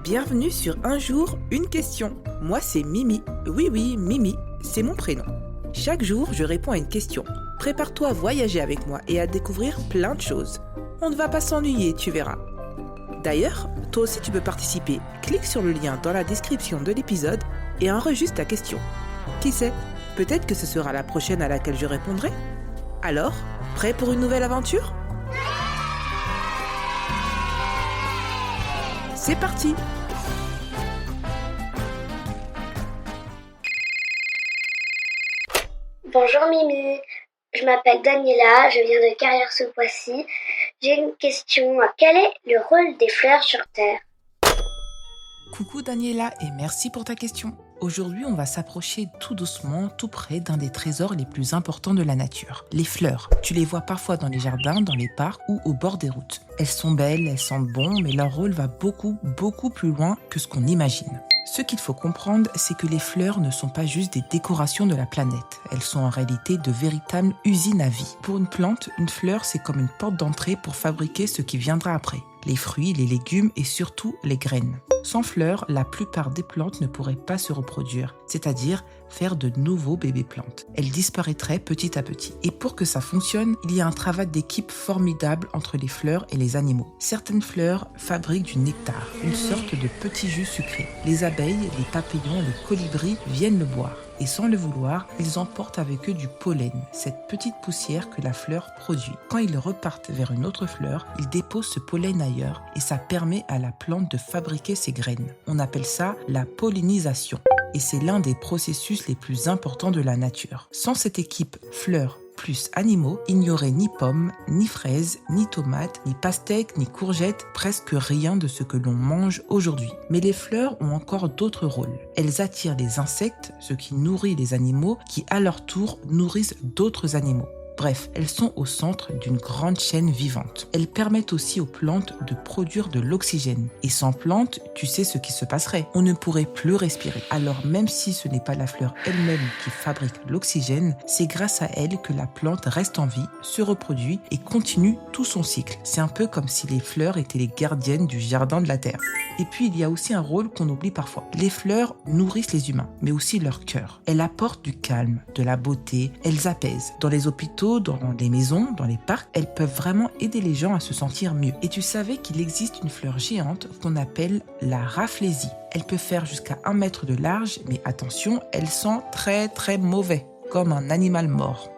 Bienvenue sur Un jour, une question. Moi, c'est Mimi. Oui, Mimi, c'est mon prénom. Chaque jour, je réponds à une question. Prépare-toi à voyager avec moi et à découvrir plein de choses. On ne va pas s'ennuyer, tu verras. D'ailleurs, toi aussi tu peux participer. Clique sur le lien dans la description de l'épisode et enregistre ta question. Qui sait, peut-être que ce sera la prochaine à laquelle je répondrai. Alors, prêt pour une nouvelle aventure ? C'est parti ! Bonjour Mimi, je m'appelle Daniela, je viens de Carrière-sous-Poissy. J'ai une question. Quel est le rôle des fleurs sur Terre ? Coucou Daniela et merci pour ta question. Aujourd'hui, on va s'approcher tout doucement, tout près d'un des trésors les plus importants de la nature. Les fleurs. Tu les vois parfois dans les jardins, dans les parcs ou au bord des routes. Elles sont belles, elles sentent bon, mais leur rôle va beaucoup plus loin que ce qu'on imagine. Ce qu'il faut comprendre, c'est que les fleurs ne sont pas juste des décorations de la planète. Elles sont en réalité de véritables usines à vie. Pour une plante, une fleur, c'est comme une porte d'entrée pour fabriquer ce qui viendra après. Les fruits, les légumes et surtout les graines. Sans fleurs, la plupart des plantes ne pourraient pas se reproduire, c'est-à-dire faire de nouveaux bébés plantes. Elles disparaîtraient petit à petit. Et pour que ça fonctionne, il y a un travail d'équipe formidable entre les fleurs et les animaux. Certaines fleurs fabriquent du nectar, une sorte de petit jus sucré. Les abeilles, les papillons, les colibris viennent le boire. Et sans le vouloir, ils emportent avec eux du pollen, cette petite poussière que la fleur produit. Quand ils repartent vers une autre fleur, ils déposent ce pollen ailleurs et ça permet à la plante de fabriquer ses graines. On appelle ça la pollinisation. Et c'est l'un des processus les plus importants de la nature. Sans cette équipe fleurs plus animaux, il n'y aurait ni pommes, ni fraises, ni tomates, ni pastèques, ni courgettes, presque rien de ce que l'on mange aujourd'hui. Mais les fleurs ont encore d'autres rôles. Elles attirent les insectes, ce qui nourrit les animaux, qui à leur tour nourrissent d'autres animaux. Bref, elles sont au centre d'une grande chaîne vivante. Elles permettent aussi aux plantes de produire de l'oxygène. Et sans plantes, tu sais ce qui se passerait. On ne pourrait plus respirer. Alors même si ce n'est pas la fleur elle-même qui fabrique l'oxygène, c'est grâce à elle que la plante reste en vie, se reproduit et continue tout son cycle. C'est un peu comme si les fleurs étaient les gardiennes du jardin de la Terre. Et puis il y a aussi un rôle qu'on oublie parfois. Les fleurs nourrissent les humains, mais aussi leur cœur. Elles apportent du calme, de la beauté, elles apaisent. Dans les hôpitaux, dans les maisons, dans les parcs, elles peuvent vraiment aider les gens à se sentir mieux. Et tu savais qu'il existe une fleur géante qu'on appelle la rafflesie. Elle peut faire jusqu'à 1 mètre de large, mais attention, elle sent très mauvais, comme un animal mort.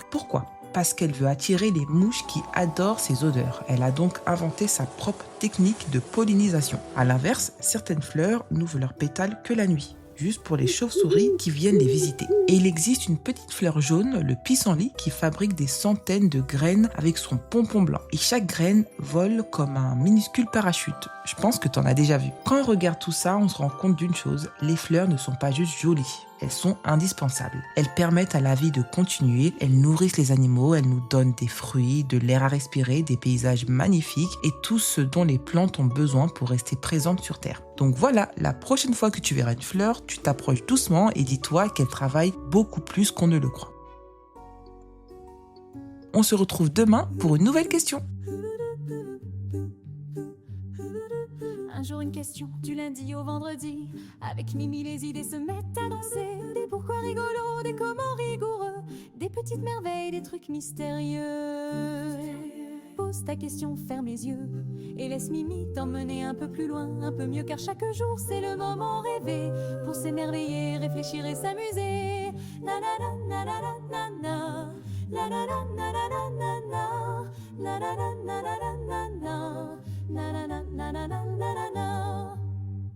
Pourquoi ? Parce qu'elle veut attirer les mouches qui adorent ses odeurs. Elle a donc inventé sa propre technique de pollinisation. À l'inverse, certaines fleurs n'ouvrent leurs pétales que la nuit, juste pour les chauves-souris qui viennent les visiter. Et il existe une petite fleur jaune, le pissenlit, qui fabrique des centaines de graines avec son pompon blanc. Et chaque graine vole comme un minuscule parachute. Je pense que tu en as déjà vu. Quand on regarde tout ça, on se rend compte d'une chose, les fleurs ne sont pas juste jolies. Elles sont indispensables. Elles permettent à la vie de continuer, elles nourrissent les animaux, elles nous donnent des fruits, de l'air à respirer, des paysages magnifiques et tout ce dont les plantes ont besoin pour rester présentes sur Terre. Donc voilà, la prochaine fois que tu verras une fleur, tu t'approches doucement et dis-toi qu'elle travaille beaucoup plus qu'on ne le croit. On se retrouve demain pour une nouvelle question. Un jour une question, du lundi au vendredi. Avec Mimi, les idées se mettent à danser. Des pourquoi rigolos, des comment rigoureux. Des petites merveilles, des trucs mystérieux. Pose ta question, ferme les yeux. Et laisse Mimi t'emmener un peu plus loin, un peu mieux, car chaque jour c'est le moment rêvé. Pour s'émerveiller, réfléchir et s'amuser. Na na na na na na na. La na na na na na na. La na na na na na na. Na na na na na na na na.